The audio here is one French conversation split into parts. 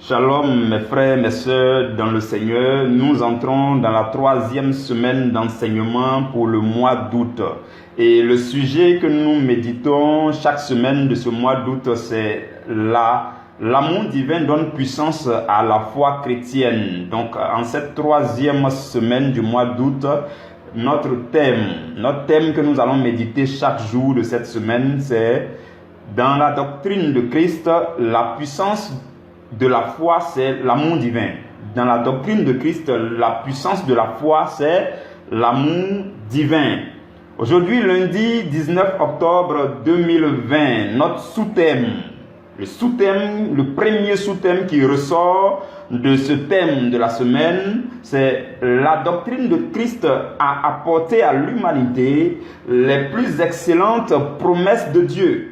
Shalom mes frères, mes sœurs dans le Seigneur, nous entrons dans la 3e semaine d'enseignement pour le mois d'août. Et le sujet que nous méditons chaque semaine de ce mois d'août, c'est l'amour divin donne puissance à la foi chrétienne. Donc en cette 3e semaine du mois d'août, notre thème que nous allons méditer chaque jour de cette semaine, c'est dans la doctrine de Christ, la puissance de la foi, c'est l'amour divin. Dans la doctrine de Christ, la puissance de la foi, c'est l'amour divin. Aujourd'hui, lundi 19 octobre 2020, notre sous-thème, le premier sous-thème qui ressort de ce thème de la semaine, c'est la doctrine de Christ a apporté à l'humanité les plus excellentes promesses de Dieu.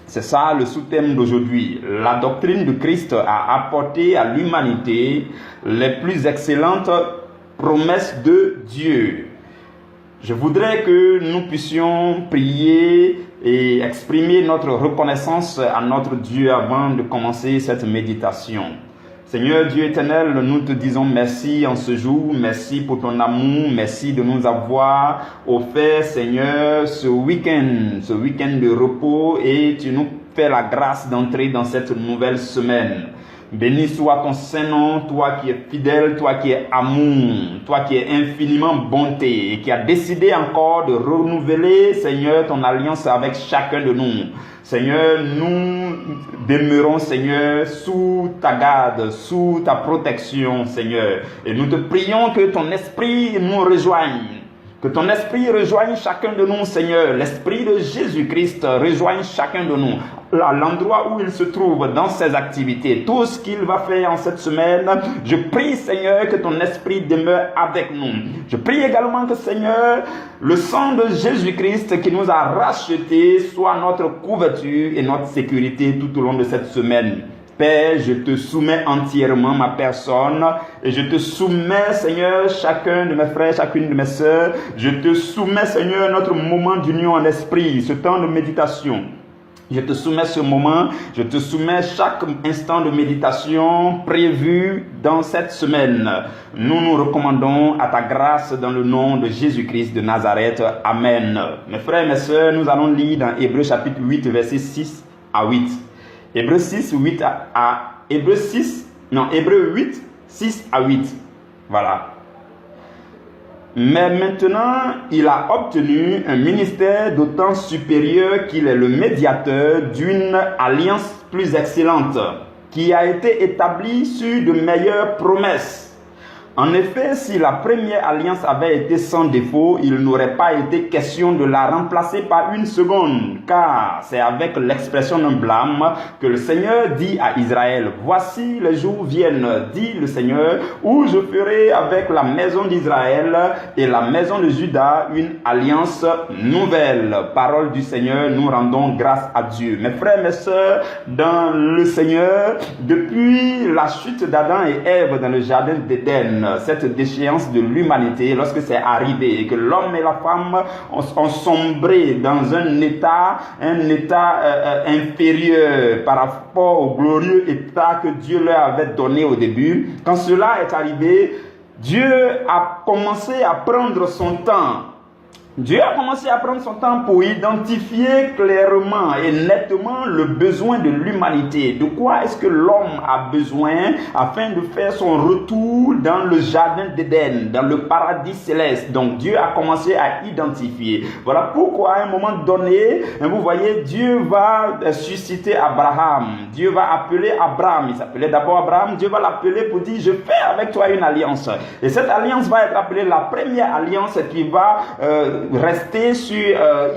C'est ça le sous-thème d'aujourd'hui. La doctrine de Christ a apporté à l'humanité les plus excellentes promesses de Dieu. Je voudrais que nous puissions prier et exprimer notre reconnaissance à notre Dieu avant de commencer cette méditation. Seigneur Dieu éternel, nous te disons merci en ce jour, merci pour ton amour, merci de nous avoir offert, Seigneur, ce week-end de repos, et tu nous fais la grâce d'entrer dans cette nouvelle semaine. Béni soit ton Saint-Nom, toi qui es fidèle, toi qui es amour, toi qui es infiniment bonté et qui a décidé encore de renouveler, Seigneur, ton alliance avec chacun de nous. Seigneur, nous demeurons, Seigneur, sous ta garde, sous ta protection, Seigneur. Et nous te prions que ton esprit nous rejoigne. Que ton esprit rejoigne chacun de nous, Seigneur. L'esprit de Jésus-Christ rejoigne chacun de nous. À l'endroit où il se trouve dans ses activités, tout ce qu'il va faire en cette semaine, je prie, Seigneur, que ton esprit demeure avec nous. Je prie également que, Seigneur, le sang de Jésus-Christ qui nous a rachetés soit notre couverture et notre sécurité tout au long de cette semaine. Père, je te soumets entièrement ma personne et je te soumets, Seigneur, chacun de mes frères, chacune de mes sœurs. Je te soumets, Seigneur, notre moment d'union en esprit, ce temps de méditation. Je te soumets ce moment, je te soumets chaque instant de méditation prévu dans cette semaine. Nous nous recommandons à ta grâce dans le nom de Jésus-Christ de Nazareth. Amen. Mes frères et mes sœurs, nous allons lire dans Hébreux chapitre 8, versets 6 à 8. Hébreux 8, 6 à 8. Voilà. Mais maintenant, il a obtenu un ministère d'autant supérieur qu'il est le médiateur d'une alliance plus excellente, qui a été établie sur de meilleures promesses. En effet, si la première alliance avait été sans défaut, il n'aurait pas été question de la remplacer par une seconde, car c'est avec l'expression d'un blâme que le Seigneur dit à Israël: « Voici les jours viennent, dit le Seigneur, où je ferai avec la maison d'Israël et la maison de Juda une alliance nouvelle. » Parole du Seigneur, nous rendons grâce à Dieu. Mes frères, mes sœurs, dans le Seigneur, depuis la chute d'Adam et Ève dans le jardin d'Éden, cette déchéance de l'humanité, lorsque c'est arrivé et que l'homme et la femme ont sombré dans un état inférieur par rapport au glorieux état que Dieu leur avait donné au début, quand cela est arrivé, Dieu a commencé à prendre son temps. Dieu a commencé à prendre son temps pour identifier clairement et nettement le besoin de l'humanité. De quoi est-ce que l'homme a besoin afin de faire son retour dans le jardin d'Éden, dans le paradis céleste. Donc Dieu a commencé à identifier. Voilà pourquoi à un moment donné, vous voyez, Dieu va susciter Abraham. Dieu va appeler Abraham. Il s'appelait d'abord Abraham. Dieu va l'appeler pour dire: « Je fais avec toi une alliance. » Et cette alliance va être appelée la première alliance qui va rester sur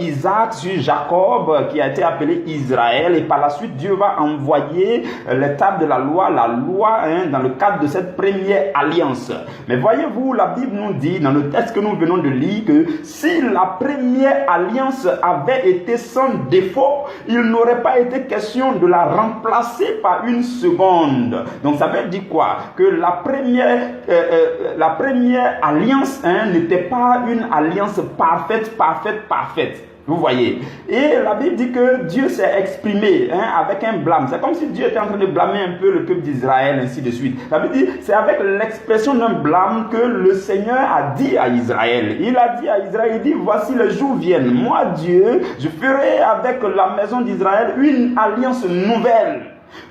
Isaac, sur Jacob, qui a été appelé Israël, et par la suite Dieu va envoyer l'étape de la loi dans le cadre de cette première alliance. Mais voyez-vous, la Bible nous dit dans le texte que nous venons de lire que si la première alliance avait été sans défaut, il n'aurait pas été question de la remplacer par une seconde. Donc ça veut dire quoi? Que la première alliance n'était pas une alliance parfaite. Vous voyez. Et la Bible dit que Dieu s'est exprimé avec un blâme. C'est comme si Dieu était en train de blâmer un peu le peuple d'Israël, ainsi de suite. La Bible dit, c'est avec l'expression d'un blâme que le Seigneur a dit à Israël. Il a dit à Israël, il dit, voici les jours viennent. Moi, Dieu, je ferai avec la maison d'Israël une alliance nouvelle.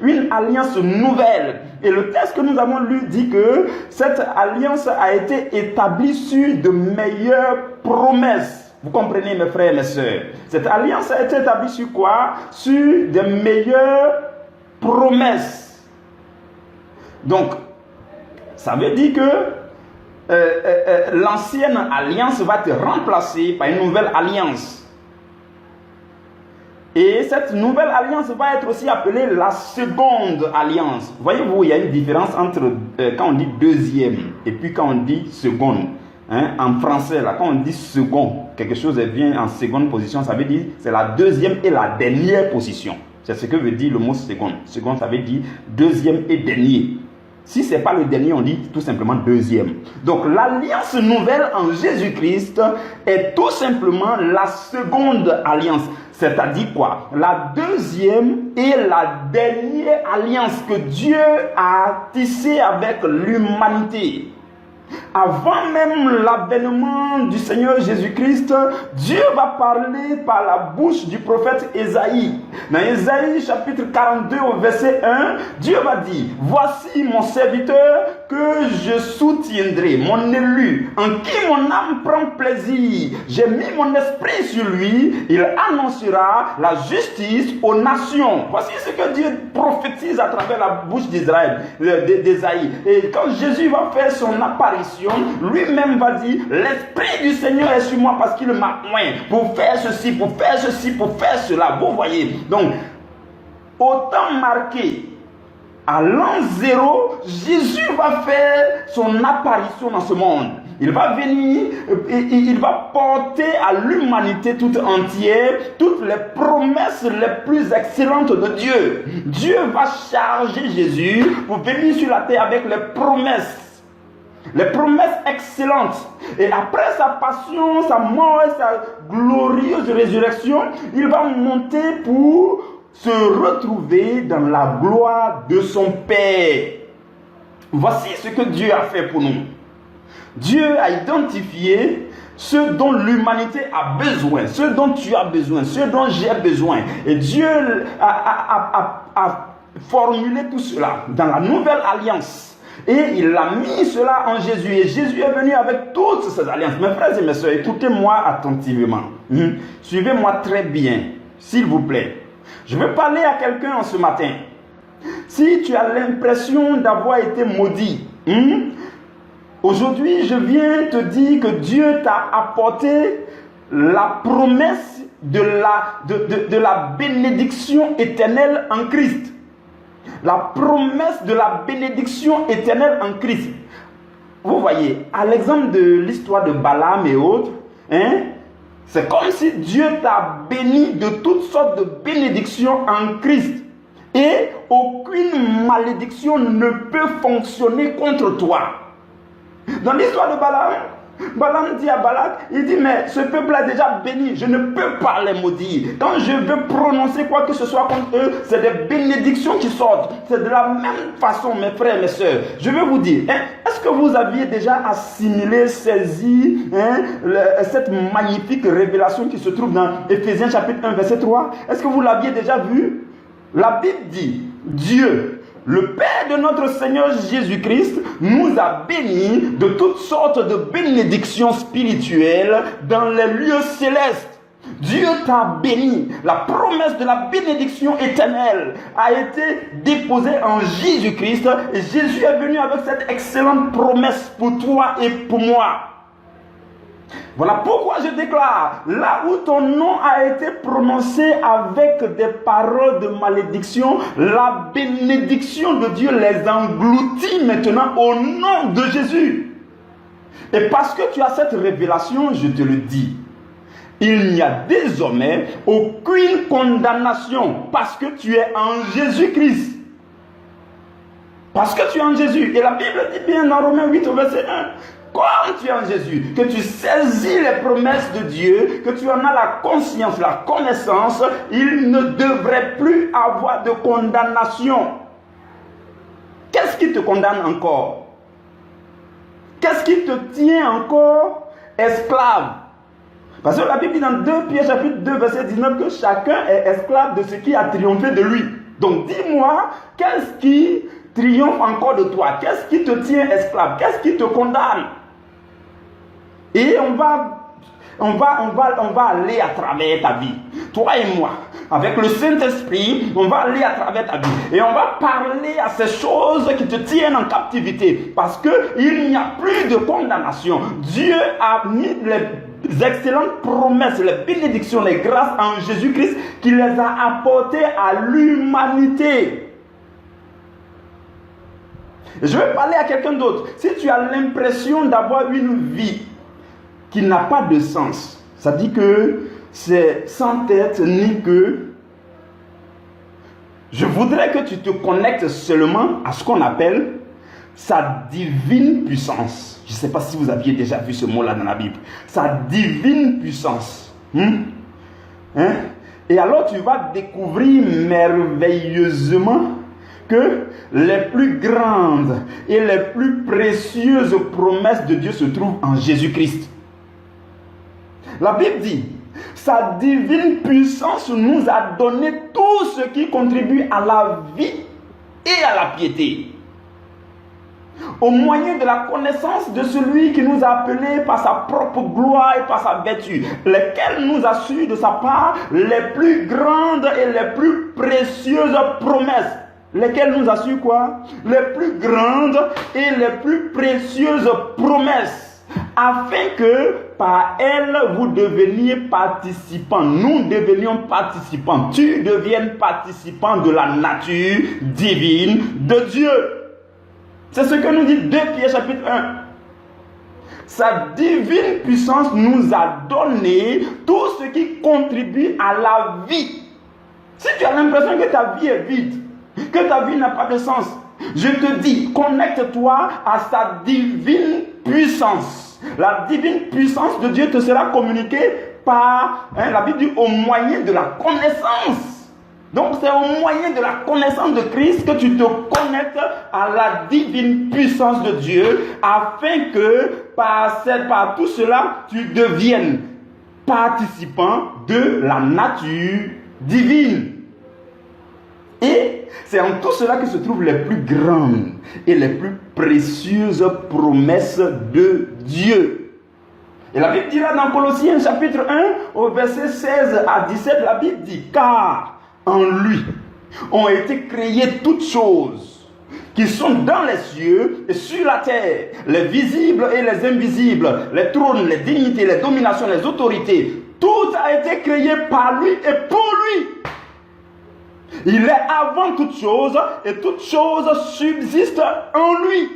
Une alliance nouvelle. Et le texte que nous avons lu dit que cette alliance a été établie sur de meilleures promesses. Vous comprenez, mes frères et mes sœurs? Cette alliance a été établie sur quoi? Sur de meilleures promesses. Donc, ça veut dire que l'ancienne alliance va te remplacer par une nouvelle alliance. Et cette nouvelle alliance va être aussi appelée la seconde alliance. Voyez-vous, il y a une différence entre quand on dit deuxième et puis quand on dit seconde. En français, là, quand on dit second, quelque chose vient en seconde position, ça veut dire c'est la deuxième et la dernière position. C'est ce que veut dire le mot seconde. Seconde, ça veut dire deuxième et dernier. Si ce n'est pas le dernier, on dit tout simplement deuxième. Donc l'alliance nouvelle en Jésus-Christ est tout simplement la seconde alliance. C'est-à-dire quoi? La deuxième et la dernière alliance que Dieu a tissée avec l'humanité. Avant même l'avènement du Seigneur Jésus-Christ, Dieu va parler par la bouche du prophète Ésaïe. Dans Ésaïe chapitre 42 au verset 1, Dieu va dire, voici mon serviteur que je soutiendrai, mon élu, en qui mon âme prend plaisir. J'ai mis mon esprit sur lui, il annoncera la justice aux nations. Voici ce que Dieu prophétise à travers la bouche d'Israël, d'Ésaïe. Et quand Jésus va faire son apparition, lui-même va dire, l'Esprit du Seigneur est sur moi parce qu'il m'a oint pour faire ceci, pour faire ceci, pour faire cela. Vous voyez, donc, au temps marqué, à l'an 0, Jésus va faire son apparition dans ce monde. Il va venir et il va porter à l'humanité toute entière toutes les promesses les plus excellentes de Dieu. Dieu va charger Jésus pour venir sur la terre avec les promesses excellentes. Et après sa passion, sa mort et sa glorieuse résurrection, il va monter pour se retrouver dans la gloire de son Père. Voici ce que Dieu a fait pour nous. Dieu a identifié ce dont l'humanité a besoin, ce dont tu as besoin, ce dont j'ai besoin. Et Dieu a formulé tout cela dans la nouvelle alliance. Et il a mis cela en Jésus. Et Jésus est venu avec toutes ces alliances. Mes frères et mes sœurs, écoutez-moi attentivement. Suivez-moi très bien, s'il vous plaît. Je veux parler à quelqu'un en ce matin. Si tu as l'impression d'avoir été maudit, aujourd'hui, je viens te dire que Dieu t'a apporté la promesse de la bénédiction éternelle en Christ. La promesse de la bénédiction éternelle en Christ. Vous voyez, à l'exemple de l'histoire de Balaam et autres, c'est comme si Dieu t'a béni de toutes sortes de bénédictions en Christ. Et aucune malédiction ne peut fonctionner contre toi. Dans l'histoire de Balaam, Balaam dit à Balak, il dit, mais ce peuple est déjà béni, je ne peux pas les maudire. Quand je veux prononcer quoi que ce soit contre eux, c'est des bénédictions qui sortent. C'est de la même façon, mes frères et mes sœurs. Je veux vous dire, est-ce que vous aviez déjà assimilé, saisi cette magnifique révélation qui se trouve dans Éphésiens chapitre 1, verset 3? Est-ce que vous l'aviez déjà vu? La Bible dit, Dieu, le Père de notre Seigneur Jésus-Christ, nous a bénis de toutes sortes de bénédictions spirituelles dans les lieux célestes. Dieu t'a béni. La promesse de la bénédiction éternelle a été déposée en Jésus-Christ. Et Jésus est venu avec cette excellente promesse pour toi et pour moi. Voilà pourquoi je déclare, là où ton nom a été prononcé avec des paroles de malédiction, la bénédiction de Dieu les engloutit maintenant au nom de Jésus. Et parce que tu as cette révélation, je te le dis, il n'y a désormais aucune condamnation parce que tu es en Jésus-Christ. Parce que tu es en Jésus. Et la Bible dit bien dans Romains 8 au verset 1, Quand tu es en Jésus, que tu saisis les promesses de Dieu, que tu en as la conscience, la connaissance, il ne devrait plus avoir de condamnation. Qu'est-ce qui te condamne encore? Qu'est-ce qui te tient encore esclave? Parce que la Bible dit dans 2 Pierre chapitre 2 verset 19 que chacun est esclave de ce qui a triomphé de lui. Donc dis-moi, qu'est-ce qui triomphe encore de toi? Qu'est-ce qui te tient esclave? Qu'est-ce qui te condamne? Et on va aller à travers ta vie. Toi et moi, avec le Saint-Esprit, on va aller à travers ta vie. Et on va parler à ces choses qui te tiennent en captivité. Parce qu'il n'y a plus de condamnation. Dieu a mis les excellentes promesses, les bénédictions, les grâces en Jésus-Christ qui les a apportées à l'humanité. Je vais parler à quelqu'un d'autre. Si tu as l'impression d'avoir une vie qui n'a pas de sens, ça dit que c'est sans tête ni queue, je voudrais que tu te connectes seulement à ce qu'on appelle sa divine puissance. Je ne sais pas si vous aviez déjà vu ce mot-là dans la Bible. Sa divine puissance. Et alors tu vas découvrir merveilleusement que les plus grandes et les plus précieuses promesses de Dieu se trouvent en Jésus-Christ. La Bible dit, sa divine puissance nous a donné tout ce qui contribue à la vie et à la piété, au moyen de la connaissance de celui qui nous a appelés par sa propre gloire et par sa vertu, lesquels nous assurent de sa part les plus grandes et les plus précieuses promesses. Lesquels nous assurent quoi? Les plus grandes et les plus précieuses promesses, afin que par elles vous deveniez participants. Nous devenions participants. Tu deviennes participant de la nature divine de Dieu. C'est ce que nous dit 2 Pierre chapitre 1. Sa divine puissance nous a donné tout ce qui contribue à la vie. Si tu as l'impression que ta vie est vide, que ta vie n'a pas de sens, je te dis, connecte-toi à sa divine puissance. La divine puissance de Dieu te sera communiquée par, la Bible dit, au moyen de la connaissance. Donc c'est au moyen de la connaissance de Christ que tu te connectes à la divine puissance de Dieu, afin que par tout cela, tu deviennes participant de la nature divine. Et c'est en tout cela que se trouvent les plus grandes et les plus précieuses promesses de Dieu. Et la Bible dira dans Colossiens chapitre 1 au verset 16 à 17, la Bible dit, car en lui ont été créées toutes choses qui sont dans les cieux et sur la terre, les visibles et les invisibles, les trônes, les dignités, les dominations, les autorités. Tout a été créé par lui et pour lui. Il est avant toute chose et toute chose subsiste en lui.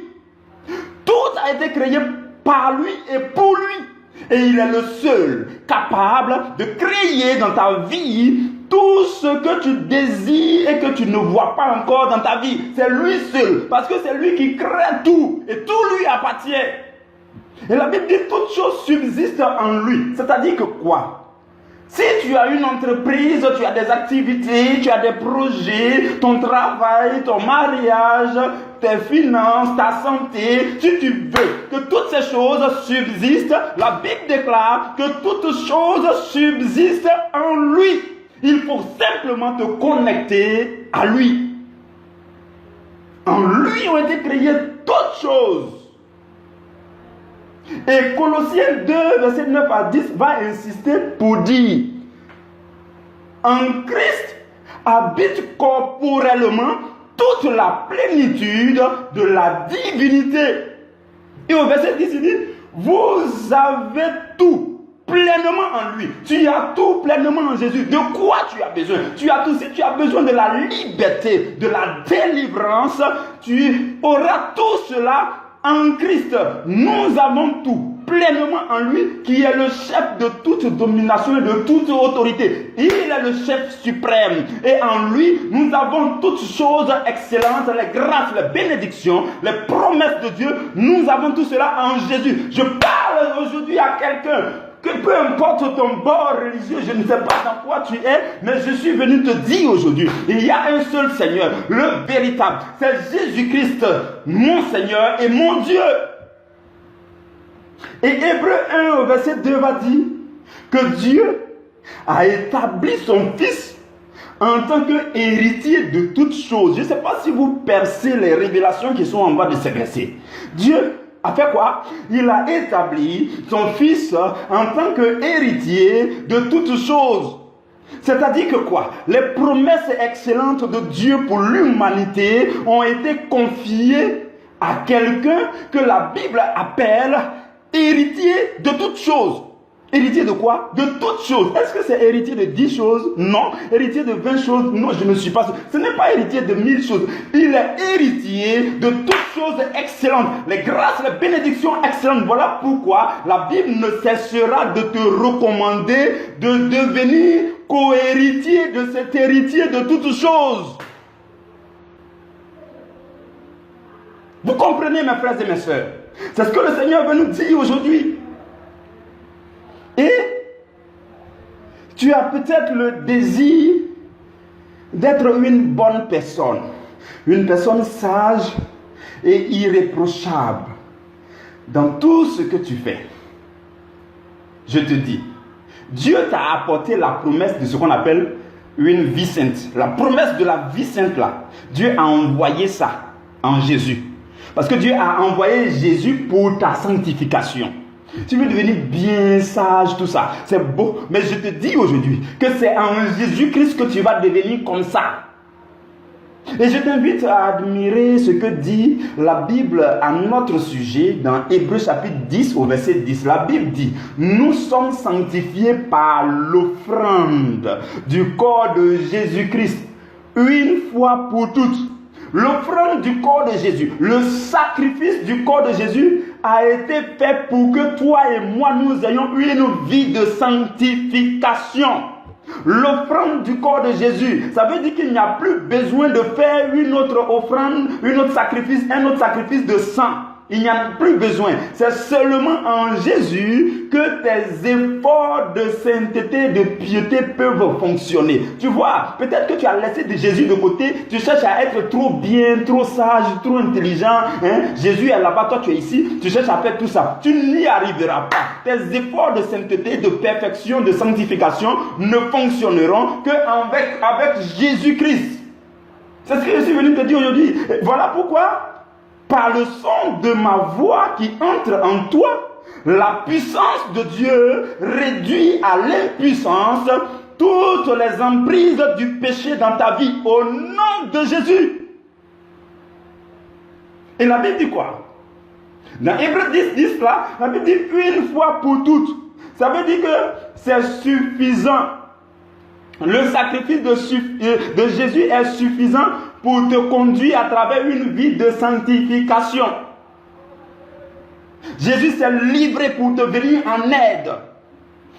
Tout a été créé par lui et pour lui. Et il est le seul capable de créer dans ta vie tout ce que tu désires et que tu ne vois pas encore dans ta vie. C'est lui seul, parce que c'est lui qui crée tout et tout lui appartient. Et la Bible dit toute chose subsiste en lui. C'est-à-dire que quoi? Si tu as une entreprise, tu as des activités, tu as des projets, ton travail, ton mariage, tes finances, ta santé, si tu veux que toutes ces choses subsistent, la Bible déclare que toutes choses subsistent en lui. Il faut simplement te connecter à lui. En lui ont été créées toutes choses. Et Colossiens 2, verset 9 à 10 va insister pour dire, en Christ habite corporellement toute la plénitude de la divinité. Et au verset 10, il dit, vous avez tout pleinement en lui. Tu as tout pleinement en Jésus. De quoi tu as besoin? Tu as tout. Si tu as besoin de la liberté, de la délivrance, tu auras tout cela en Christ. Nous avons tout pleinement en lui, qui est le chef de toute domination et de toute autorité. Il est le chef suprême. Et en lui, nous avons toutes choses excellentes, les grâces, les bénédictions, les promesses de Dieu. Nous avons tout cela en Jésus. Je parle aujourd'hui à quelqu'un. Que peu importe ton bord religieux, je ne sais pas dans quoi tu es, mais je suis venu te dire aujourd'hui, il y a un seul Seigneur, le véritable, c'est Jésus-Christ, mon Seigneur et mon Dieu. Et Hébreux 1 au verset 2 va dire que Dieu a établi son Fils en tant qu'héritier de toutes choses. Je ne sais pas si vous percez les révélations qui sont en bas de ces versets. Dieu a fait quoi? Il a établi son Fils en tant qu'héritier de toutes choses. C'est-à-dire que quoi? Les promesses excellentes de Dieu pour l'humanité ont été confiées à quelqu'un que la Bible appelle héritier de toutes choses. Héritier de quoi? De toutes choses. Est-ce que c'est héritier de 10 choses? Non. Héritier de 20 choses? Non, je ne suis pas sûr. Ce n'est pas héritier de 1000 choses. Il est héritier de toutes choses excellentes. Les grâces, les bénédictions excellentes. Voilà pourquoi la Bible ne cessera de te recommander de devenir co-héritier de cet héritier de toutes choses. Vous comprenez, mes frères et mes sœurs? C'est ce que le Seigneur veut nous dire aujourd'hui. Et tu as peut-être le désir d'être une bonne personne, une personne sage et irréprochable dans tout ce que tu fais. Je te dis, Dieu t'a apporté la promesse de ce qu'on appelle une vie sainte. La promesse de la vie sainte là, Dieu a envoyé ça en Jésus. Parce que Dieu a envoyé Jésus pour ta sanctification. Tu veux devenir bien sage, tout ça, c'est beau. Mais je te dis aujourd'hui que c'est en Jésus-Christ que tu vas devenir comme ça. Et je t'invite à admirer ce que dit la Bible à notre sujet dans Hébreux chapitre 10 au verset 10. La Bible dit, nous sommes sanctifiés par l'offrande du corps de Jésus-Christ, une fois pour toutes. L'offrande du corps de Jésus, le sacrifice du corps de Jésus a été fait pour que toi et moi nous ayons une vie de sanctification. L'offrande du corps de Jésus, ça veut dire qu'il n'y a plus besoin de faire une autre offrande, un autre sacrifice de sang. Il n'y a plus besoin. C'est seulement en Jésus que tes efforts de sainteté, de piété peuvent fonctionner. Tu vois, peut-être que tu as laissé Jésus de côté. Tu cherches à être trop bien, trop sage, trop intelligent. Jésus est là-bas, toi tu es ici. Tu cherches à faire tout ça. Tu n'y arriveras pas. Tes efforts de sainteté, de perfection, de sanctification ne fonctionneront qu'avec Jésus-Christ. C'est ce que je suis venu te dire aujourd'hui. Voilà pourquoi, par le son de ma voix qui entre en toi, la puissance de Dieu réduit à l'impuissance toutes les emprises du péché dans ta vie au nom de Jésus. Et la Bible dit quoi? Dans Hébreux 10 là, la Bible dit une fois pour toutes. Ça veut dire que c'est suffisant. Le sacrifice de Jésus est suffisant pour te conduire à travers une vie de sanctification. Jésus s'est livré pour te venir en aide,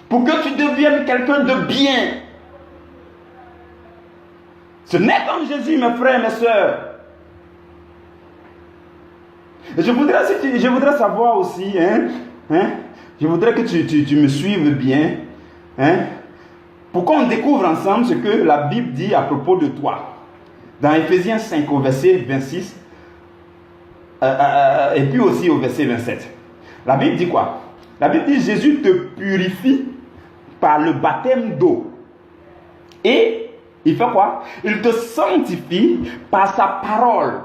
pour que tu deviennes quelqu'un de bien. Ce n'est qu'en Jésus, mes frères et mes sœurs. Et je voudrais savoir aussi, je voudrais que tu me suives bien, pour qu'on découvre ensemble ce que la Bible dit à propos de toi. Dans Ephésiens 5 au verset 26 et puis aussi au verset 27. La Bible dit quoi? La Bible dit Jésus te purifie par le baptême d'eau. Et il fait quoi? Il te sanctifie par sa parole,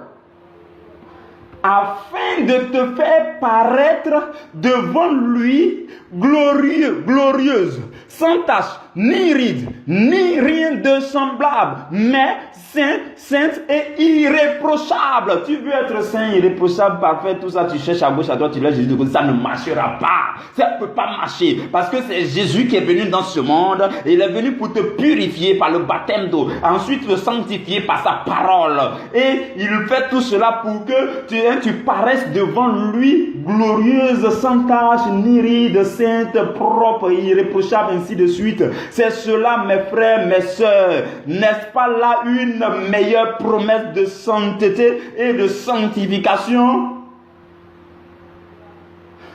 afin de te faire paraître devant lui glorieuse, sans tache, ni ride, ni rien de semblable, mais saint, sainte et irréprochable. Tu veux être saint, irréprochable, parfait, tout ça, tu cherches à gauche, à droite, tu laisses Jésus de côté, ça ne marchera pas. Ça ne peut pas marcher, parce que c'est Jésus qui est venu dans ce monde, et il est venu pour te purifier par le baptême d'eau, ensuite te sanctifier par sa parole. Et il fait tout cela pour que tu paraisses devant lui, glorieuse, sans tache, ni ride, sainte, propre, irréprochable, ainsi de suite. C'est cela, mes frères, mes sœurs. N'est-ce pas là une meilleure promesse de sainteté et de sanctification?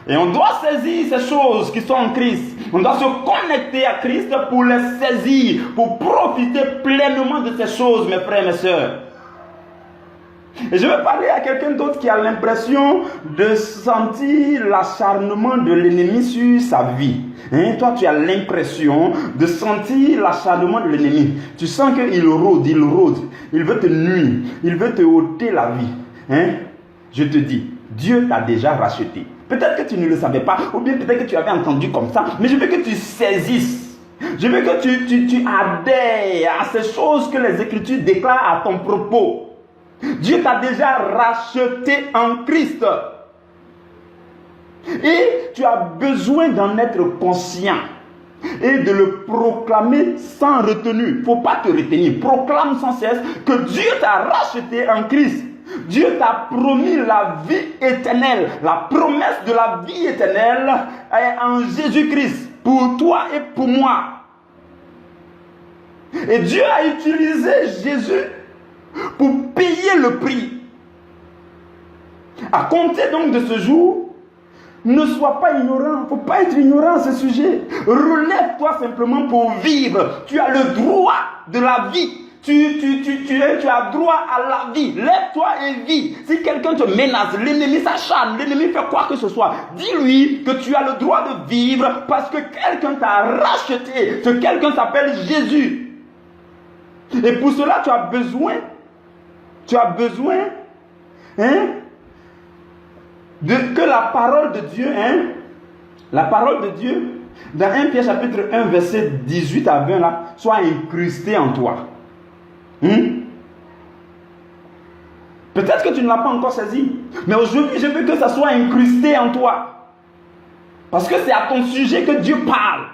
Et on doit saisir ces choses qui sont en Christ. On doit se connecter à Christ pour les saisir, pour profiter pleinement de ces choses, mes frères et mes sœurs. Et je vais parler à quelqu'un d'autre qui a l'impression de sentir l'acharnement de l'ennemi sur sa vie. Toi, tu as l'impression de sentir l'acharnement de l'ennemi. Tu sens qu'il rôde. Il veut te nuire. Il veut te ôter la vie. Je te dis, Dieu t'a déjà racheté. Peut-être que tu ne le savais pas, ou bien peut-être que tu avais entendu comme ça, mais je veux que tu saisisses. Je veux que tu adhères à ces choses que les Écritures déclarent à ton propos. Dieu t'a déjà racheté en Christ. Et tu as besoin d'en être conscient et de le proclamer sans retenue. Il ne faut pas te retenir. Proclame sans cesse que Dieu t'a racheté en Christ. Dieu t'a promis la vie éternelle. La promesse de la vie éternelle est en Jésus-Christ pour toi et pour moi. Et Dieu a utilisé Jésus pour payer le prix. À compter donc de ce jour, ne sois pas ignorant. Il ne faut pas être ignorant à ce sujet. Relève-toi simplement pour vivre. Tu as le droit de la vie. Tu as droit à la vie. Lève-toi et vis. Si quelqu'un te menace, l'ennemi s'acharne, l'ennemi fait quoi que ce soit, dis-lui que tu as le droit de vivre parce que quelqu'un t'a racheté. Ce quelqu'un s'appelle Jésus. Et pour cela, tu as besoin que la parole de Dieu, dans 1 Pierre chapitre 1, verset 18 à 20, là, soit incrustée en toi. Peut-être que tu ne l'as pas encore saisi, mais aujourd'hui, je veux que ça soit incrusté en toi. Parce que c'est à ton sujet que Dieu parle.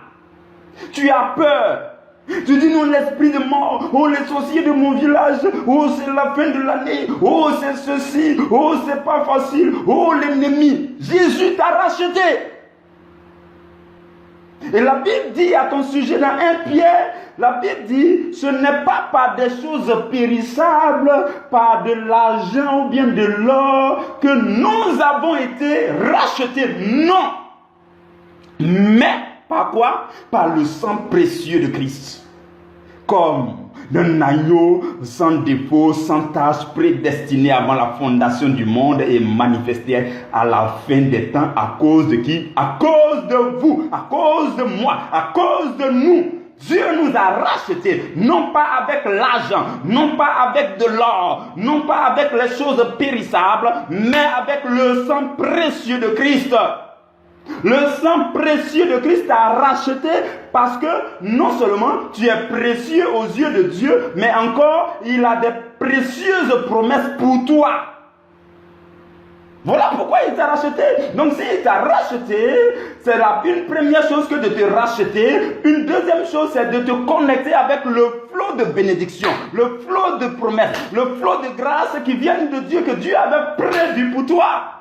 Tu as peur. Tu dis non, l'esprit de mort, oh les sorciers de mon village, oh c'est la fin de l'année, oh c'est ceci, oh c'est pas facile, oh l'ennemi. Jésus t'a racheté. Et la Bible dit à ton sujet dans 1 Pierre, la Bible dit, ce n'est pas par des choses périssables, par de l'argent ou bien de l'or que nous avons été rachetés. Non. Mais par quoi? Par le sang précieux de Christ. Comme d'un agneau sans défaut, sans tache, prédestiné avant la fondation du monde et manifesté à la fin des temps. À cause de qui? À cause de vous, à cause de moi, à cause de nous. Dieu nous a rachetés, non pas avec l'argent, non pas avec de l'or, non pas avec les choses périssables, mais avec le sang précieux de Christ. Le sang précieux de Christ t'a racheté parce que non seulement tu es précieux aux yeux de Dieu, mais encore il a des précieuses promesses pour toi. Voilà pourquoi il t'a racheté. Donc s'il t'a racheté, c'est une première chose que de te racheter. Une deuxième chose, c'est de te connecter avec le flot de bénédiction, le flot de promesses, le flot de grâce qui viennent de Dieu, que Dieu avait prévu pour toi.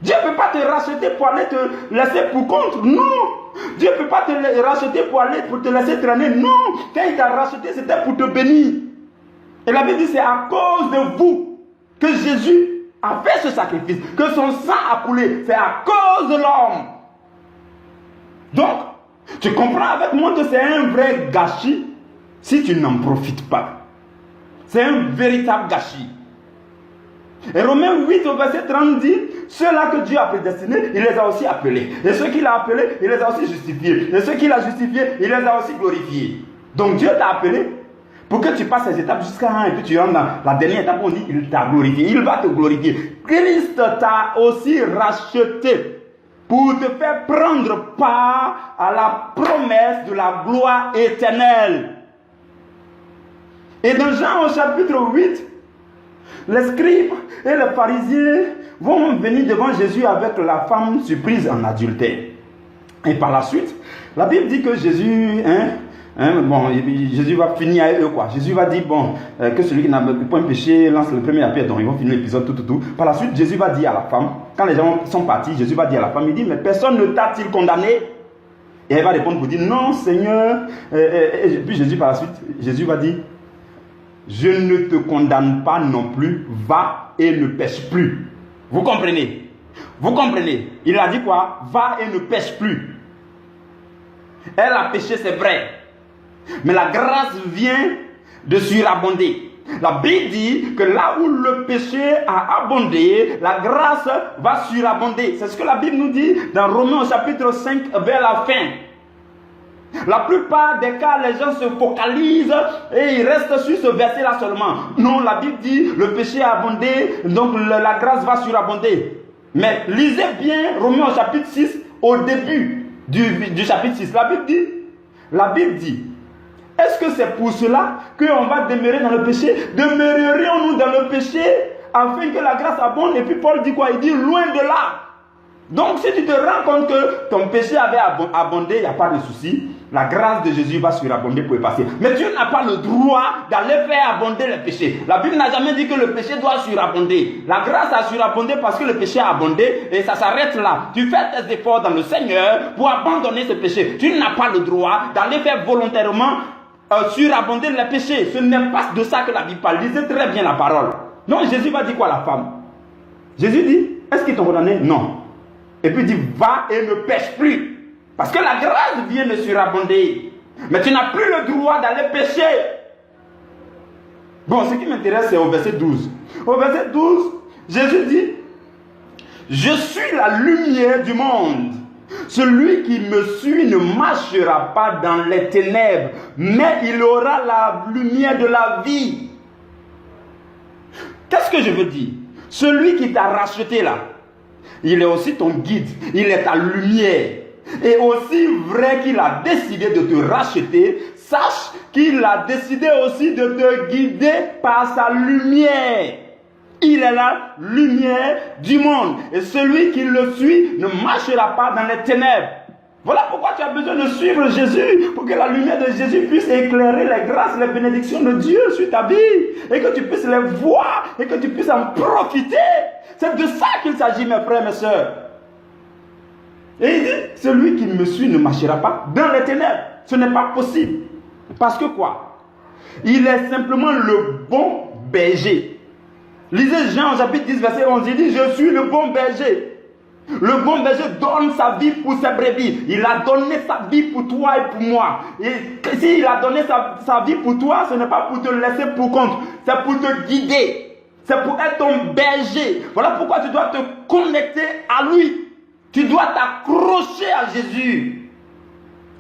Dieu ne peut pas te racheter pour aller te laisser pour contre. Non. Dieu ne peut pas te racheter pour te laisser traîner. Non. Quand il t'a racheté, c'était pour te bénir. Et la Bible dit, c'est à cause de vous que Jésus a fait ce sacrifice, que son sang a coulé. C'est à cause de l'homme. Donc, tu comprends avec moi que c'est un vrai gâchis si tu n'en profites pas. C'est un véritable gâchis. Et Romains 8 au verset 30 dit, ceux-là que Dieu a prédestinés, il les a aussi appelés. Et ceux qu'il a appelés, il les a aussi justifiés. Et ceux qu'il a justifiés, il les a aussi glorifiés. Donc Dieu t'a appelé pour que tu passes ces étapes jusqu'à un, et puis tu rentres dans la dernière étape où on dit, il t'a glorifié. Il va te glorifier. Christ t'a aussi racheté pour te faire prendre part à la promesse de la gloire éternelle. Et dans Jean au chapitre 8, les scribes et les pharisiens vont venir devant Jésus avec la femme surprise en adultère. Et par la suite, la Bible dit que Jésus, Jésus va finir avec eux quoi. Jésus va dire que celui qui n'a pas un péché lance le premier pierre. Donc ils vont finir l'épisode tout. Par la suite, Jésus va dire à la femme, quand les gens sont partis, Jésus va dire à la femme, il dit mais personne ne t'a-t-il condamné? Et elle va répondre pour dire non Seigneur. Et puis Jésus par la suite, Jésus va dire je ne te condamne pas non plus, va et ne pêche plus. Vous comprenez? Vous comprenez? Il a dit quoi? Va et ne pêche plus. Elle a péché, c'est vrai. Mais la grâce vient de surabonder. La Bible dit que là où le péché a abondé, la grâce va surabonder. C'est ce que la Bible nous dit dans Romains au chapitre 5 vers la fin. La plupart des cas, les gens se focalisent et ils restent sur ce verset-là seulement. Non, la Bible dit le péché a abondé, donc la grâce va surabonder. Mais lisez bien Romains au chapitre 6, au début du chapitre 6. La Bible dit, est-ce que c'est pour cela qu'on va demeurer dans le péché? Demeurerions-nous dans le péché afin que la grâce abonde? Et puis Paul dit quoi? Il dit loin de là. Donc si tu te rends compte que ton péché avait abondé, il n'y a pas de souci. La grâce de Jésus va surabonder pour effacer. Mais tu n'as pas le droit d'aller faire abonder le péché. La Bible n'a jamais dit que le péché doit surabonder. La grâce a surabondé parce que le péché a abondé et ça s'arrête là. Tu fais tes efforts dans le Seigneur pour abandonner ce péché. Tu n'as pas le droit d'aller faire volontairement surabonder le péché. Ce n'est pas de ça que la Bible parle. Lisez très bien la parole. Non, Jésus va dire quoi à la femme? Jésus dit, est-ce qu'ils t'ont condamné? Non. Et puis il dit, va et ne pêche plus. Parce que la grâce vient de surabonder. Mais tu n'as plus le droit d'aller pécher. Bon, ce qui m'intéresse, c'est au verset 12. Au verset 12, Jésus dit, je suis la lumière du monde. Celui qui me suit ne marchera pas dans les ténèbres, mais il aura la lumière de la vie. Qu'est-ce que je veux dire? Celui qui t'a racheté là, il est aussi ton guide, il est ta lumière. Et aussi vrai qu'il a décidé de te racheter, sache qu'il a décidé aussi de te guider par sa lumière. Il est la lumière du monde. Et celui qui le suit ne marchera pas dans les ténèbres. Voilà pourquoi tu as besoin de suivre Jésus, pour que la lumière de Jésus puisse éclairer les grâces, les bénédictions de Dieu sur ta vie, et que tu puisses les voir, et que tu puisses en profiter. C'est de ça qu'il s'agit, mes frères, mes sœurs. Et il dit, celui qui me suit ne marchera pas dans les ténèbres. Ce n'est pas possible. Parce que quoi? Il est simplement le bon berger. Lisez Jean chapitre 10 verset 11, il dit, je suis le bon berger. Le bon berger donne sa vie pour ses brebis. Il a donné sa vie pour toi et pour moi. Et s'il a donné sa vie pour toi, ce n'est pas pour te laisser pour compte. C'est pour te guider. C'est pour être ton berger. Voilà pourquoi tu dois te connecter à lui. Tu dois t'accrocher à Jésus.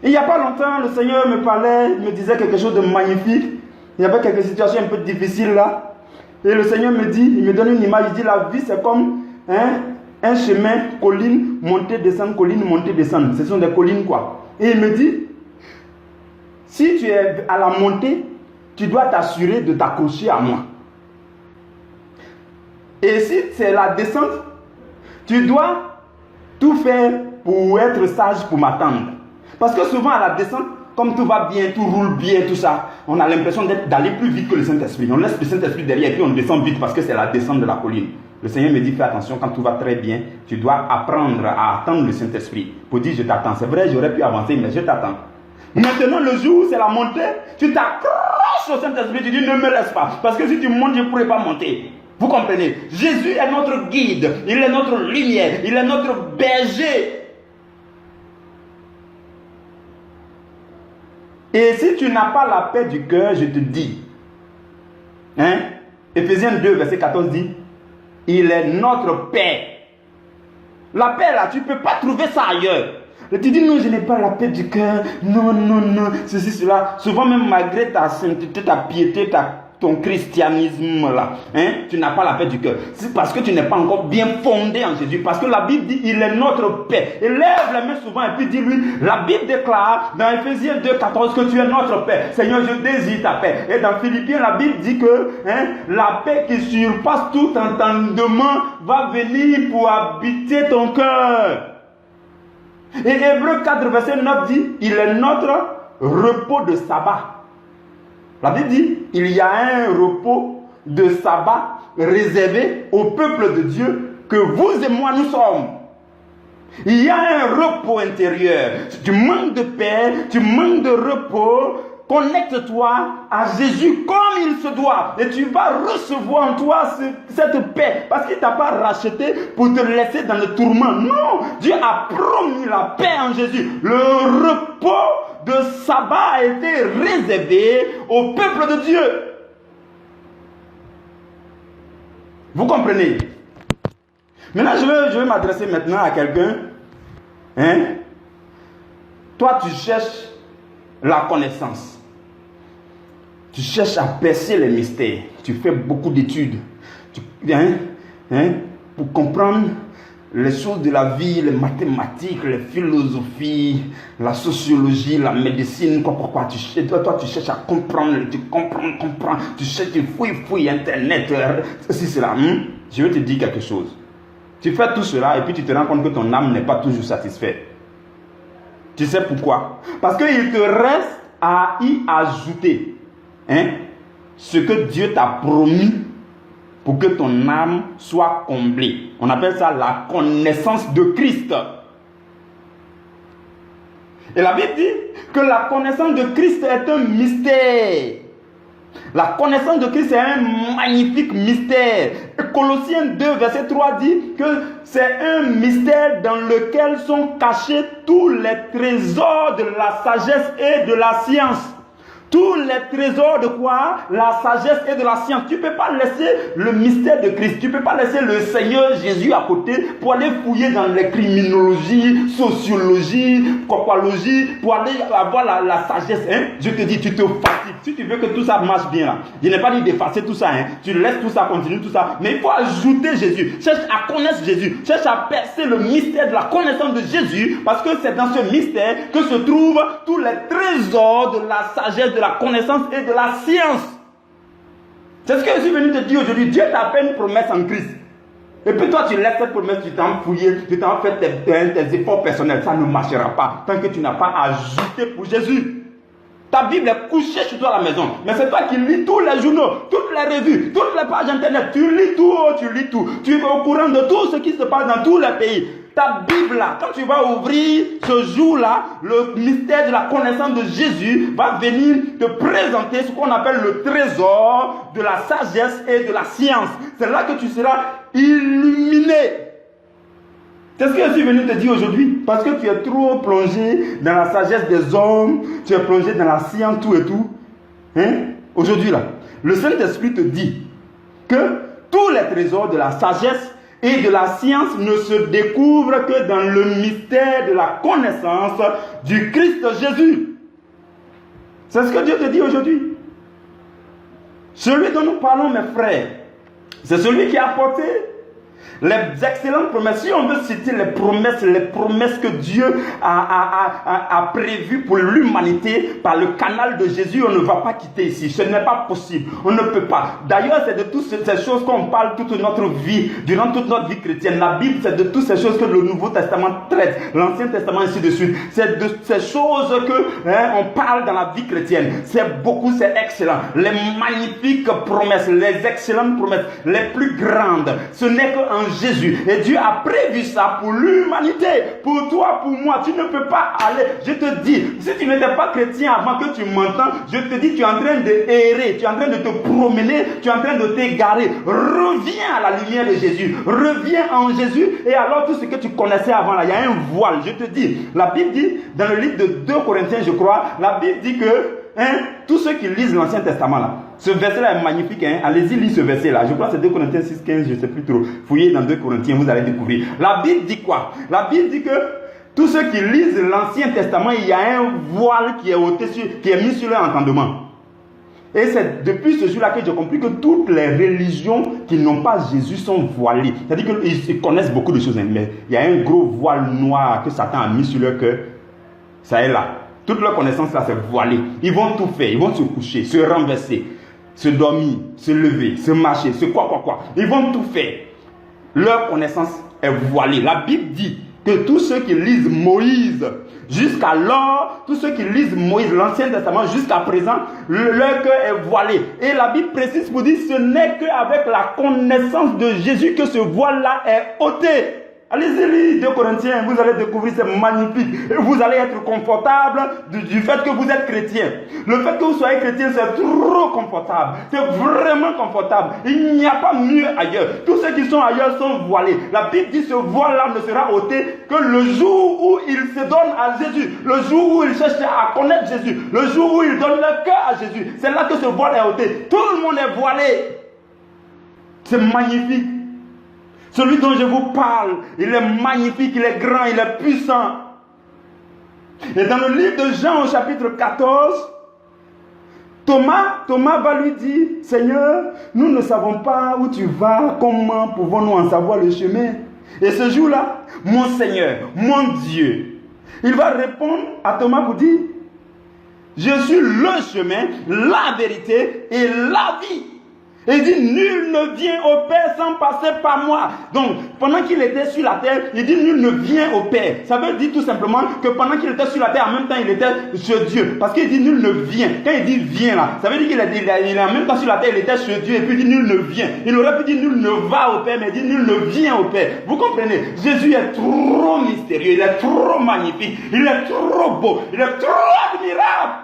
Il n'y a pas longtemps, le Seigneur me parlait, il me disait quelque chose de magnifique. Il y avait quelques situations un peu difficiles là. Et le Seigneur me dit, il me donne une image, il dit la vie c'est comme un chemin, colline, montée, descendre, colline, montée, descendre. Ce sont des collines quoi. Et il me dit, si tu es à la montée, tu dois t'assurer de t'accrocher à moi. Et si c'est la descente, tu dois tout faire pour être sage pour m'attendre. Parce que souvent à la descente, comme tout va bien, tout roule bien, tout ça, on a l'impression d'aller plus vite que le Saint-Esprit. On laisse le Saint-Esprit derrière et puis on descend vite parce que c'est la descente de la colline. Le Seigneur me dit, fais attention, quand tout va très bien, tu dois apprendre à attendre le Saint-Esprit. Pour dire, je t'attends. C'est vrai, j'aurais pu avancer, mais je t'attends. Maintenant, le jour où c'est la montée, tu t'accroches au Saint-Esprit, tu dis, ne me laisse pas. Parce que si tu montes, je ne pourrai pas monter. Vous comprenez? Jésus est notre guide, il est notre lumière, il est notre berger. Et si tu n'as pas la paix du cœur, je te dis, Éphésiens 2, verset 14 dit, il est notre paix. La paix là, tu ne peux pas trouver ça ailleurs. Et tu dis non, je n'ai pas la paix du cœur, non, ceci, cela. Souvent même malgré ta sainteté, ta piété, ton christianisme là. Tu n'as pas la paix du cœur. C'est parce que tu n'es pas encore bien fondé en Jésus. Parce que la Bible dit il est notre paix. Et lève les mains souvent et puis dis-lui, la Bible déclare dans Ephésiens 2,14 que tu es notre paix. Seigneur, je désire ta paix. Et dans Philippiens, la Bible dit que la paix qui surpasse tout entendement va venir pour habiter ton cœur. Et Hébreux 4, verset 9 dit, il est notre repos de sabbat. La Bible dit, il y a un repos de sabbat réservé au peuple de Dieu que vous et moi nous sommes. Il y a un repos intérieur. Tu manques de paix, tu manques de repos. Connecte-toi à Jésus comme il se doit et tu vas recevoir en toi cette paix parce qu'il ne t'a pas racheté pour te laisser dans le tourment. Non, Dieu a promis la paix en Jésus. Le repos de sabbat a été réservé au peuple de Dieu. Vous comprenez? Maintenant, je vais m'adresser maintenant à quelqu'un. Toi, tu cherches la connaissance. Tu cherches à percer les mystères. Tu fais beaucoup d'études. Pour comprendre les choses de la vie, les mathématiques, les philosophies, la sociologie, la médecine, quoi. Tu cherches à comprendre, tu comprends. Tu cherches, tu fouilles Internet, ceci, cela. Je vais te dire quelque chose. Tu fais tout cela et puis tu te rends compte que ton âme n'est pas toujours satisfaite. Tu sais pourquoi? Parce qu'il te reste à y ajouter ce que Dieu t'a promis pour que ton âme soit comblée. On appelle ça la connaissance de Christ. Et la Bible dit que la connaissance de Christ est un mystère. La connaissance de Christ est un magnifique mystère. Colossiens 2, verset 3 dit que c'est un mystère dans lequel sont cachés tous les trésors de la sagesse et de la science. Tous les trésors de quoi? La sagesse et de la science. Tu ne peux pas laisser le mystère de Christ. Tu ne peux pas laisser le Seigneur Jésus à côté pour aller fouiller dans les criminologies, sociologie, copologie, pour aller avoir la sagesse. Je te dis, tu te fatigues. Si tu veux que tout ça marche bien là, je n'ai pas dit d'effacer tout ça. Tu laisses tout ça, continue tout ça. Mais il faut ajouter Jésus. Cherche à connaître Jésus. Cherche à percer le mystère de la connaissance de Jésus. Parce que c'est dans ce mystère que se trouvent tous les trésors de la sagesse, de la connaissance et de la science. C'est ce que je suis venu te dire aujourd'hui. Dieu t'a fait une promesse en Christ. Et puis toi, tu laisses cette promesse, tu t'en fouillé, tu t'en fait tes efforts personnels. Ça ne marchera pas tant que tu n'as pas ajouté pour Jésus. Ta Bible est couchée chez toi à la maison. Mais c'est toi qui lis tous les journaux, toutes les revues, toutes les pages internet. Tu lis tout. Tu es au courant de tout ce qui se passe dans tous les pays. Ta Bible là, quand tu vas ouvrir ce jour-là, le mystère de la connaissance de Jésus va venir te présenter ce qu'on appelle le trésor de la sagesse et de la science. C'est là que tu seras illuminé. C'est ce que je suis venu te dire aujourd'hui. Parce que tu es trop plongé dans la sagesse des hommes, tu es plongé dans la science, tout et tout. Aujourd'hui là, le Saint-Esprit te dit que tous les trésors de la sagesse et de la science ne se découvrent que dans le mystère de la connaissance du Christ Jésus. C'est ce que Dieu te dit aujourd'hui. Celui dont nous parlons, mes frères, c'est celui qui a apporté les excellentes promesses. Si on veut citer les promesses que Dieu a prévues pour l'humanité par le canal de Jésus, on ne va pas quitter ici. Ce n'est pas possible. On ne peut pas. D'ailleurs, c'est de toutes ces choses qu'on parle toute notre vie, durant toute notre vie chrétienne. La Bible, c'est de toutes ces choses que le Nouveau Testament traite, l'Ancien Testament, ainsi de suite. C'est de ces choses que on parle dans la vie chrétienne. C'est beaucoup, c'est excellent. Les magnifiques promesses, les excellentes promesses, les plus grandes, ce n'est qu'en Jésus. Et Dieu a prévu ça pour l'humanité, pour toi, pour moi. Tu ne peux pas aller. Je te dis, si tu n'étais pas chrétien avant que tu m'entends, je te dis, tu es en train de errer, tu es en train de te promener, tu es en train de t'égarer. Reviens à la lumière de Jésus. Reviens en Jésus. Et alors tout ce que tu connaissais avant là, il y a un voile. Je te dis, la Bible dit, dans le livre de 2 Corinthiens, je crois, la Bible dit que tous ceux qui lisent l'Ancien Testament là, ce verset-là est magnifique. Allez-y, lisez ce verset-là. Je crois que c'est 2 Corinthiens 6, 15, je ne sais plus trop. Fouillez dans 2 Corinthiens, vous allez découvrir. La Bible dit quoi? La Bible dit que tous ceux qui lisent l'Ancien Testament, il y a un voile qui est mis sur leur entendement. Et c'est depuis ce jour-là que j'ai compris que toutes les religions qui n'ont pas Jésus sont voilées. C'est-à-dire qu'ils connaissent beaucoup de choses, mais il y a un gros voile noir que Satan a mis sur leur cœur. Ça est là. Toute leur connaissance là, c'est voilé. Ils vont tout faire. Ils vont se coucher, se renverser, se dormir, se lever, se marcher, se quoi. Ils vont tout faire. Leur connaissance est voilée. La Bible dit que tous ceux qui lisent Moïse, jusqu'alors, tous ceux qui lisent Moïse, l'Ancien Testament, jusqu'à présent, leur cœur est voilé. Et la Bible précise pour dire, ce n'est qu'avec la connaissance de Jésus que ce voile-là est ôté. Allez-y lire 2 Corinthiens, vous allez découvrir, c'est magnifique. Et vous allez être confortable du fait que vous êtes chrétien. Le fait que vous soyez chrétien, c'est trop confortable. C'est vraiment confortable. Il n'y a pas mieux ailleurs. Tous ceux qui sont ailleurs sont voilés. La Bible dit que ce voile-là ne sera ôté que le jour où ils se donnent à Jésus. Le jour où ils cherchent à connaître Jésus. Le jour où ils donnent leur cœur à Jésus. C'est là que ce voile est ôté. Tout le monde est voilé. C'est magnifique. Celui dont je vous parle, il est magnifique, il est grand, il est puissant. Et dans le livre de Jean au chapitre 14, Thomas va lui dire, Seigneur, nous ne savons pas où tu vas, comment pouvons-nous en savoir le chemin? Et ce jour-là, mon Seigneur, mon Dieu, il va répondre à Thomas pour dire, je suis le chemin, la vérité et la vie. Et il dit, nul ne vient au Père sans passer par moi. Donc, pendant qu'il était sur la terre, il dit, nul ne vient au Père. Ça veut dire tout simplement que pendant qu'il était sur la terre, en même temps, il était chez Dieu. Parce qu'il dit, nul ne vient. Quand il dit vient là, ça veut dire qu'il est en même temps sur la terre, il était chez Dieu. Et puis il dit, nul ne vient. Il aurait pu dire, nul ne va au Père, mais il dit, nul ne vient au Père. Vous comprenez? Jésus est trop mystérieux, il est trop magnifique, il est trop beau, il est trop admirable.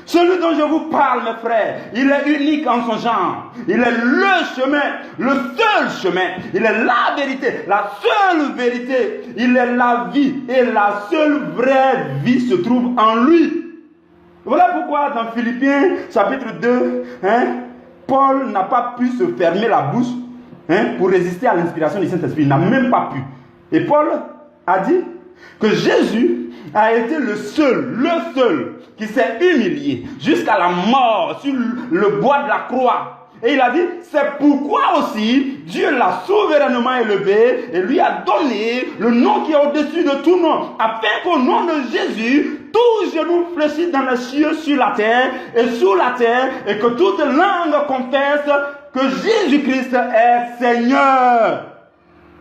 Celui dont je vous parle, mes frères, il est unique en son genre. Il est le chemin, le seul chemin. Il est la vérité, la seule vérité. Il est la vie et la seule vraie vie se trouve en lui. Voilà pourquoi dans Philippiens chapitre 2, Paul n'a pas pu se fermer la bouche pour résister à l'inspiration du Saint-Esprit. Il n'a même pas pu. Et Paul a dit que Jésus a été le seul qui s'est humilié jusqu'à la mort sur le bois de la croix. Et il a dit, c'est pourquoi aussi Dieu l'a souverainement élevé et lui a donné le nom qui est au-dessus de tout nom, afin qu'au nom de Jésus, tout genou fléchisse dans les cieux, sur la terre et sous la terre, et que toute langue confesse que Jésus-Christ est Seigneur.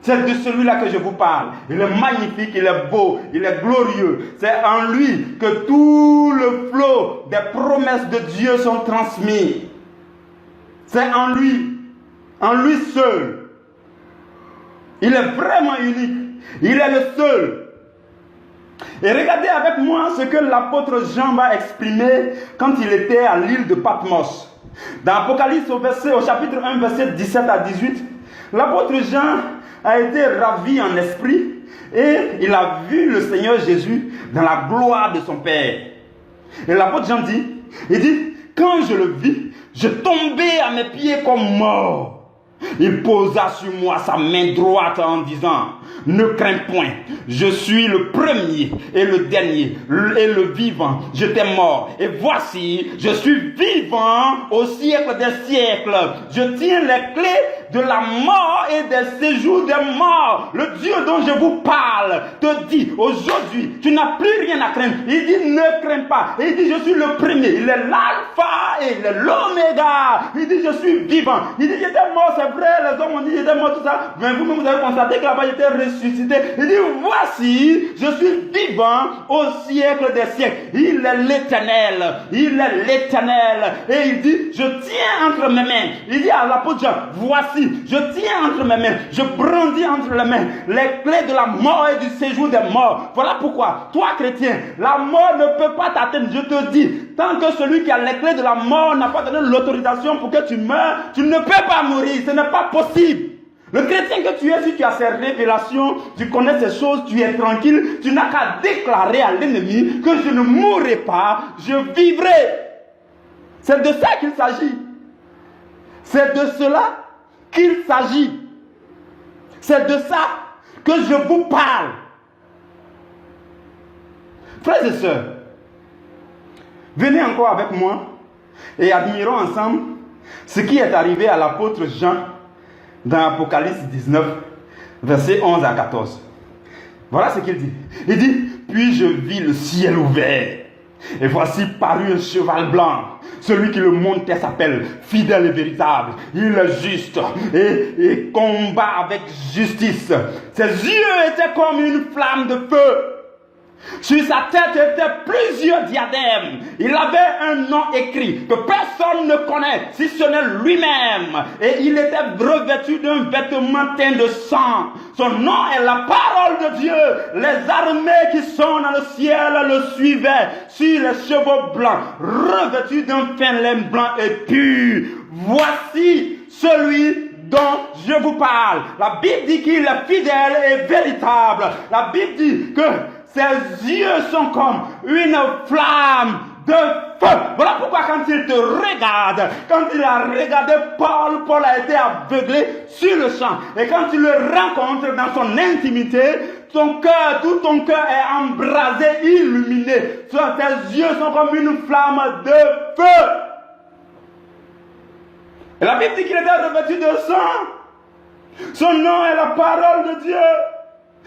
C'est de celui-là que je vous parle. Il est magnifique, il est beau, il est glorieux. C'est en lui que tout le flot des promesses de Dieu sont transmis. C'est en lui seul. Il est vraiment unique. Il est le seul. Et regardez avec moi ce que l'apôtre Jean va exprimer quand il était à l'île de Patmos. Dans Apocalypse au chapitre 1, verset 17 à 18, l'apôtre Jean a été ravi en esprit et il a vu le Seigneur Jésus dans la gloire de son Père. Et l'apôtre Jean dit, quand je le vis, je tombais à mes pieds comme mort. Il posa sur moi sa main droite en disant, ne crains point, je suis le premier et le dernier et le vivant. J'étais mort et voici, je suis vivant au siècle des siècles. Je tiens les clés de la mort et des séjours des morts. Le Dieu dont je vous parle te dit aujourd'hui, tu n'as plus rien à craindre. Il dit, ne crains pas. Il dit, je suis le premier. Il est l'alpha et il est l'oméga. Il dit, je suis vivant. Il dit, j'étais mort, c'est vrai, les hommes ont dit, j'étais mort, tout ça. Mais vous-même, vous avez constaté que là-bas, j'étais ressuscité. Il dit, voici, je suis vivant au siècle des siècles. Il est l'éternel. Il est l'éternel. Et il dit, je tiens entre mes mains. Il dit à l'apôtre Jean, voici, je tiens entre mes mains, je brandis entre les mains les clés de la mort et du séjour des morts. Voilà pourquoi, toi chrétien, la mort ne peut pas t'atteindre. Je te dis, tant que celui qui a les clés de la mort n'a pas donné l'autorisation pour que tu meurs, tu ne peux pas mourir, ce n'est pas possible. Le chrétien que tu es, si tu as ces révélations, tu connais ces choses, tu es tranquille, tu n'as qu'à déclarer à l'ennemi que je ne mourrai pas, je vivrai. C'est de ça qu'il s'agit. C'est de cela qu'il s'agit. C'est de ça que je vous parle. Frères et sœurs, venez encore avec moi Et admirons ensemble ce qui est arrivé à l'apôtre Jean dans Apocalypse 19, versets 11 à 14. Voilà ce qu'il dit. Il dit, puis je vis le ciel ouvert. Et voici parut un cheval blanc. Celui qui le montait s'appelle fidèle et véritable. Il est juste et combat avec justice. Ses yeux étaient comme une flamme de feu. Sur sa tête étaient plusieurs diadèmes. Il avait un nom écrit que personne ne connaît, si ce n'est lui-même. Et il était revêtu d'un vêtement teint de sang. Son nom est la parole de Dieu. Les armées qui sont dans le ciel le suivaient sur les chevaux blancs, revêtus d'un fin lin blanc et pur. Voici celui dont je vous parle. La Bible dit qu'il est fidèle et véritable. La Bible dit que ses yeux sont comme une flamme de feu. Voilà pourquoi quand il te regarde, quand il a regardé Paul a été aveuglé sur le champ. Et quand tu le rencontres dans son intimité, ton cœur, tout ton cœur est embrasé, illuminé. Tes yeux sont comme une flamme de feu. Et la Bible dit qu'il était revêtu de sang. Son nom est la parole de Dieu.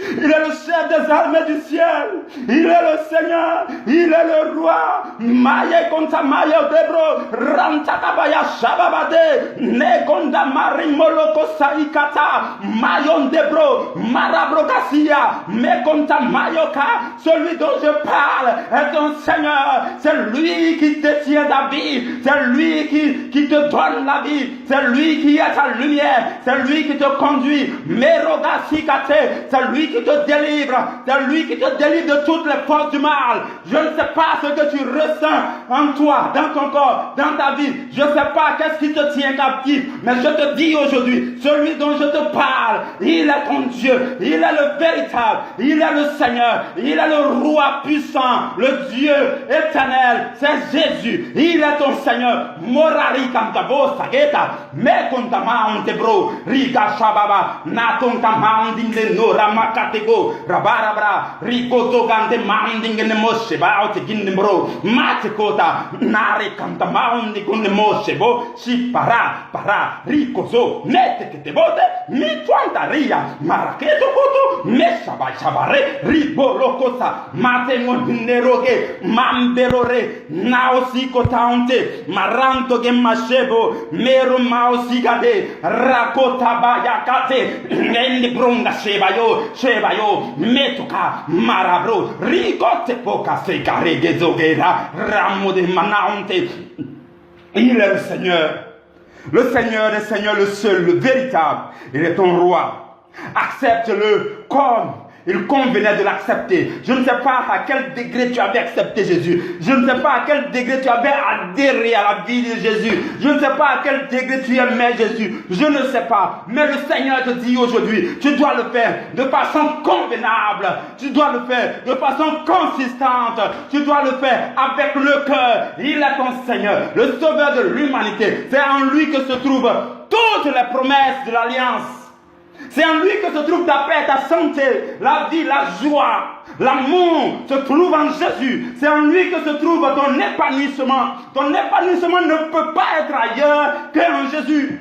Il est le chef des armées du ciel. Il est le Seigneur. Il est le roi. Maye konta maye debro. Ranta kabaya shababade. Negonda marimoloko saikata. Mayon debro. Marabro kasia. Mekonta mayoka. Celui dont je parle est un Seigneur. C'est lui qui détient ta vie. C'est lui qui te donne la vie. C'est lui qui est ta lumière. C'est lui qui te conduit. Meroga sikate. C'est lui qui te délivre, c'est lui qui te délivre de toutes les forces du mal. Je ne sais pas ce que tu ressens en toi, dans ton corps, dans ta vie. Je ne sais pas qu'est-ce qui te tient captif, mais je te dis aujourd'hui, celui dont je te parle, il est ton Dieu, il est le véritable, il est le Seigneur, il est le roi puissant, le Dieu éternel, c'est Jésus, il est ton Seigneur. Morari kantabo sageta, me kontama ontebro, riga shababa, na kontama ondinde no rama katego, rabarabra, rikoto kante mandinge moshe ba otiginde bro, matekota, nare kantama ondi kunde moshe bo, si para, rikozo, nete kete bote, mi tuantaria, maraketo koto, mesha shabare, riborokosa, matengo neroge, mamberore, naosiko taunte, maranto ge mashebo, mero maosigade, rakota bayakate, nende bronga shebayo, metoka, marabro, rigote poka sekare gezogera, ramo de manaunte. Il est le Seigneur. Le Seigneur est Seigneur, le seul, le véritable. Il est ton roi. Accepte-le comme il convenait de l'accepter. Je ne sais pas à quel degré tu avais accepté Jésus. Je ne sais pas à quel degré tu avais adhéré à la vie de Jésus. Je ne sais pas à quel degré tu aimais Jésus. Je ne sais pas. Mais le Seigneur te dit aujourd'hui, tu dois le faire de façon convenable. Tu dois le faire de façon consistante. Tu dois le faire avec le cœur. Il est ton Seigneur, le sauveur de l'humanité. C'est en lui que se trouvent toutes les promesses de l'Alliance. C'est en lui que se trouve ta paix, ta santé, la vie, la joie, l'amour se trouve en Jésus. C'est en lui que se trouve ton épanouissement. Ton épanouissement ne peut pas être ailleurs qu'en Jésus.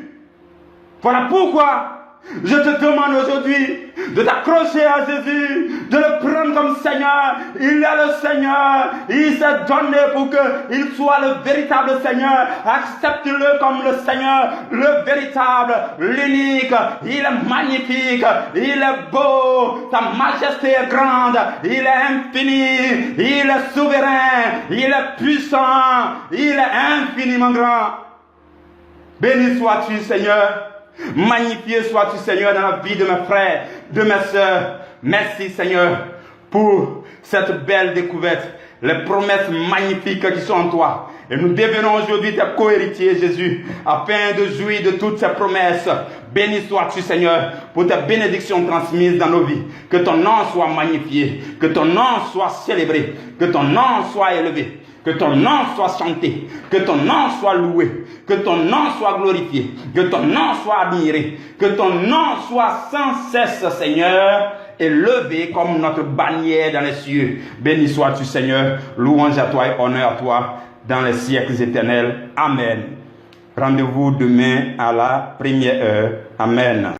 Voilà pourquoi je te demande aujourd'hui de t'accrocher à Jésus, de le prendre comme Seigneur. Il est le Seigneur. Il s'est donné pour qu'il soit le véritable Seigneur. Accepte-le comme le Seigneur, le véritable, l'unique. Il est magnifique. Il est beau. Sa majesté est grande. Il est infini. Il est souverain. Il est puissant. Il est infiniment grand. Béni sois-tu, Seigneur. Magnifié sois-tu, Seigneur, dans la vie de mes frères, de mes sœurs. Merci, Seigneur, pour cette belle découverte, les promesses magnifiques qui sont en toi. Et nous devenons aujourd'hui tes co-héritiers, Jésus, afin de jouir de toutes ces promesses. Béni sois-tu, Seigneur, pour tes bénédictions transmises dans nos vies. Que ton nom soit magnifié, que ton nom soit célébré, que ton nom soit élevé. Que ton nom soit chanté, que ton nom soit loué, que ton nom soit glorifié, que ton nom soit admiré, que ton nom soit sans cesse, Seigneur, élevé comme notre bannière dans les cieux. Béni sois-tu, Seigneur, louange à toi et honneur à toi. dans les siècles éternels. Amen. Rendez-vous demain à la première heure. Amen.